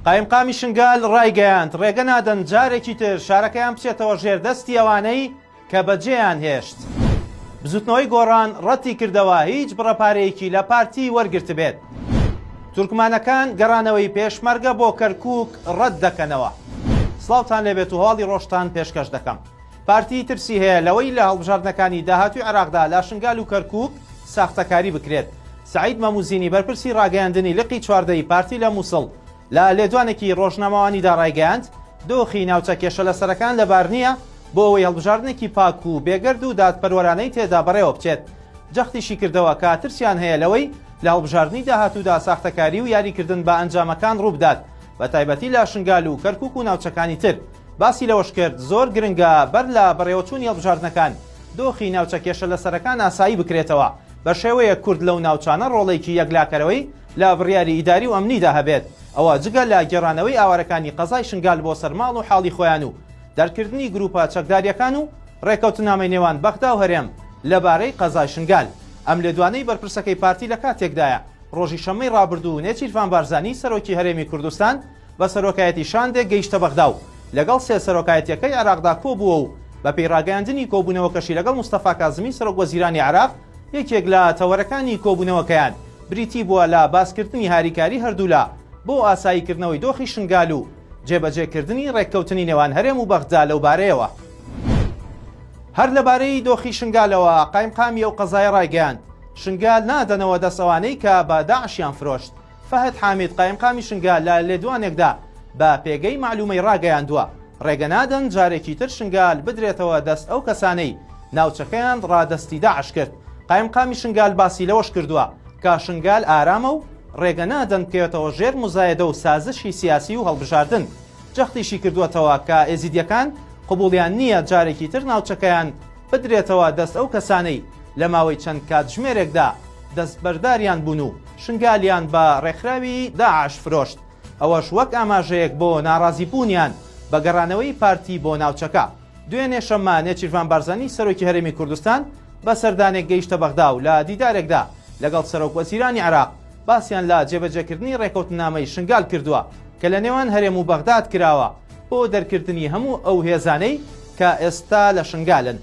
قایمقامی شنگال ڕایگەیاند ڕێگە نادەن جارێکی تر شارەکەیان بچێتەوە ژێردەستی ئەوانەی کە بەجێیان هێشت. بزوتنەوەی گۆڕان ڕەتی کردەوە هیچ بڕەپارەیەکی لە پارتی وەرگرت بێت. تورکمانەکان گەڕانەوەی پێشمەرگە بۆ کەرکووک ڕەت دەکەنەوە. سڵاوتان لێبێت و هەواڵی ڕۆژتان پێشکەش دەکەم. پارتی ترسی هەیە لەوەی لە هەڵبژاردنەکانی داهاتووی عێراقدا لا شنگال و کەرکووک ساختەکاری بکرێت. سعید مەموزینی بەرپرسی ڕاگەیاندنی لقی چواردەی پارتی لە مووسڵ لە لێدوانێکی ڕۆژنامەوانیدا ڕایگەیاند دۆخی ناوچە کێشە لەسەرەکان لەبار نییە بۆ ئەوەی هەڵبژاردنێکی پاک و بێگەرد و دادپەروەرانەی تێدا بەڕێوە بچێت. جەختیشی کردەوە کە ترسیان هەیە لەوەی لە هەڵبژاردننی داهاتوودا ساختەکاری و یاریکردن بە ئەنجامەکان ڕووبدات بە تایبەتی لە شنگال و کەرکووک و ناوچەکانی تر. باسی لەوەش کرد زۆر گرنگە بەر لە بەڕێوەچوونی هەڵبژاردنەکان دۆخی ناوچە کێشە لەسەرەکان ئاسایی بکرێتەوە بە شێوەیە کورد لەو ناوچانە ڕۆڵێکی یەکلاکەرەوەی لە بڕیاری ئیداری و ئەمنیدا هەبێت. ئەوە جگە لە گێڕانەوەی ئاوارەکانی قەزای شنگال بۆ سەرماڵ و حاڵی خۆیان و دەرکردنی گروپە چەکداریەکان و ڕێکەوتنامەی نێوان بەغدا و هەرێم لەبارەی قەزای شنگال. ئەم لێدوانەی بەرپرسەکەی پارتی لە کاتێکدایە ڕۆژی شەمەی ڕابردوو نێچیروان بارزانی سەرۆکی هەرێمی کوردستان بە سەرۆکایەتی شاندێک گەیشتە بەغدا و لەگەڵ سێ سەرۆکایەتیەکەی عێراقدا کۆبووە و بە پێیڕاگەیاندنی کۆبوونەوەکەشی لەگەڵ موستەفا کازمی سەرۆک وەزیرانی عێراق یەکێک لە تەوەرەکانی کۆبوونەوەکەیان بریتی بووە لە باسکردنی هاریکاری هەردوولا بۆ ئاساییکردنەوەی دۆخی شنگال و جێبەجێکردنی ڕێککەوتنی نێوان هەرێم و بەغدا لەو بارەیەوە. هەر لەبارەی دۆخی شنگالەوە قایمقامی ئەو قەزای ڕایگەیاند شنگال نادەنەوە دەسەوانەی کە بە داعشیان فرۆشت. فەهد حامید قایمقامی شنگال لە لێدوانێکدا بە پێگەی معلومەی ڕاگەیاندووە ڕێگە نادەن جارێکی تر شنگال بدرێتەوە دەست ئەو کەسانەی ناوچەکەیان ڕادەستی داعش کرد. قایمقامی شنگال باسی لەوەش کردووە کە شنگال ئارامە و ڕێگە نادەن بکەوێتەوە ژێر مزایەدە و سازشی سیاسی و هەڵبژاردن. جەختیشی کردووەتەوە کە ئێزیدیەکان قبوڵیان نییە جارێکی تر ناوچەکەیان بدرێتەوە دەست ئەو کەسانەی لە ماوەی چەند کاتژمێرێکدا دەستبەرداریان بوون و شنگالیان بە ڕێکخراوی داعش فرۆشت. ئەوەش وەک ئاماژەیەک بۆ ناڕازیبوونیان بە گەڕانەوەی پارتی بۆ ناوچەکە. دوێنێ شەممە نێچیروان بارزانی سەرۆکی هەرێمی کوردستان بە سەردانێک گەیشتە بەغدا و لە دیدارێکدا لەگەڵ سەرۆک وەزیرانی عێراق باسییان لە جێبەجێکردنی ڕێکەوتنامەی شنگال کردووە کە لە نێوان هەرێم و بەغداد کراوە بۆ دەرکردنی هەموو ئەو هێزانەی کە ئێستا لە شنگالن.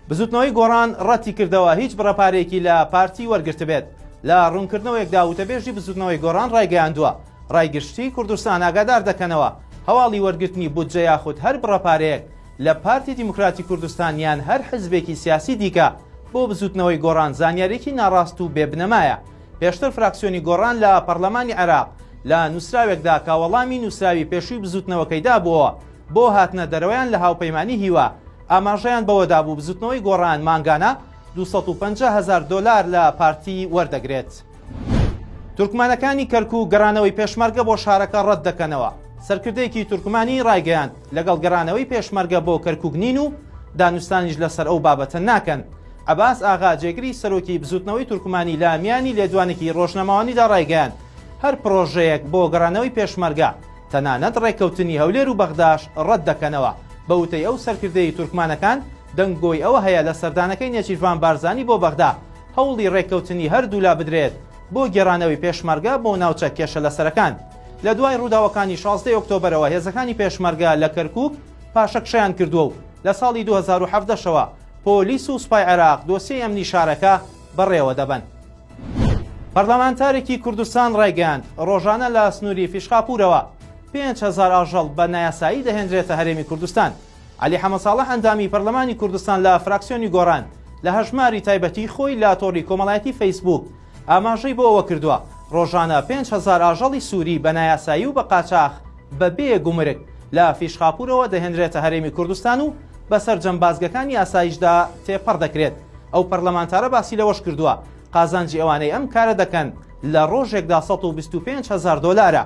بزوتنەوەی گۆڕان ڕەتی کردەوە هیچ بڕەپارێکی لە پارتی وەرگرت بێت. لە ڕوونکردنەوەیەکدا وتەبێژی بزوتنەوەی گۆڕان ڕایگەیاندووە ڕایگشتی کوردستان ئاگادار دەکەنەوە هەواڵی وەرگرتنی بودجە یاخود هەر بڕەپارەیەک لە پارتی دیموکراتی کوردستان یان هەر حزبێکی سیاسی دیکە بۆ بزوتنەوەی گۆڕان زانیارێکی ناڕاست و بێبنەمایە. پێشتر فراکسیۆنی گۆڕان لە پەرلەمانی عێراق لە نووسراوێکدا کاوەڵامی نووسراوی پێشووی بزوتنەوەکەیدا بووە بۆ هاتنە دەرەوەیان لە هاوپەیمانی هیوا ئاماژەیان بەوەدا بوو بزوتنەوەی گۆڕان مانگانە 250,000 دۆلار لە پارتی وەردەگرێت. تورکمانەکانی کەرکووک گەڕانەوەی پێشمەرگە بۆ شارەکە ڕەت دەکەنەوە. سەرکردەیەکی تورکمانی ڕایگەیاند لەگەڵ گەڕانەوەی پێشمەرگە بۆ کەرکووک نین و دانوستانیش لەسەر ئەو بابەتە ناکەن. عەباس ئاغا جێگری سەرۆکی بزوتنەوەی تورکمانی لە میانی لێدوانێکی ڕۆژنەماوانیدا ڕایگەیاند هەر پرۆژەیەک بۆ گەڕانەوەی پێشمەرگە تەنانەت ڕێکەوتنی هەولێر و بەغداش ڕەت دەکەنەوە. بەوتەی ئەو سەرکردەی تورکمانەکان دەنگۆی ئەوە هەیە لە سەردانەکەی نێچیروان بارزانی بۆ بەغدا هەوڵی ڕێکەوتنی هەردوولا بدرێت بۆ گێڕانەوەی پێشمەرگە بۆ ناوچە کێشە لەسەرەکان. لە دوای ڕووداوەکانی 16 ئۆکتۆبەرەوە هێزەکانی پێشمەرگە لە کەرکووک پاشەکشەیان کردووە و لە ساڵی 2017ەوە پۆلیس و سوپای عێراق دۆسیەی ئەمنی شارەکە بەڕێوە دەبن. پەرلەمانتارێکی کوردستان ڕایگەیاند ڕۆژانە لە سنووری فیشقاپورەوە 5,000 ئاژەڵ بە نایاسایی دەهێنرێتە هەرێمی کوردستان. عەلی حەمەدساڵح ئەندامی پەرلەمانی کوردستان لە فراکسیۆنی گۆڕان لە هەژماری تایبەتی خۆی لە تۆڕی کۆمەڵایەتی فەیسبوک ئاماژەی بۆ ئەوە کردووە ڕۆژانە 5,000 ئاژەڵی سووری بە نایاسایی و بە قاچاغ بەبێ گومرگ لە فیشقاپورەوە دەهێنرێتە هەرێمی کوردستان و بەسەر جەمبازگەکانی ئاسایشدا تێپەڕ دەکرێت. ئەو پەرلەمانتارە باسی لەوەش کردووە قازانجی ئەوانەی ئەم کارە دەکەن لە ڕۆژێکدا 125,000 دۆلارە.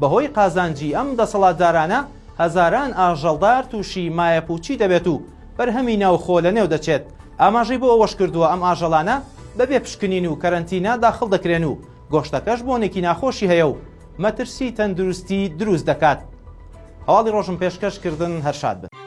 بەهۆی قازانجی ئەم دەسەڵاتدارانە هەزاران ئاژەڵدار تووشی مایەپوچی دەبێت و بەرهەمی ناوخۆ لە نێو دەچێت. ئاماژەی بۆ ئەوەش کردووە ئەم ئاژەڵانە بەبێ پشکنین و کەرەنتینە داخڵ دەکرێن و گۆشتەکەش بۆنێکی ناخۆشی هەیە و مەترسی تەندروستی دروست دەکات. هەواڵی ڕۆژم پێشکەشکردن هەر شاد بن.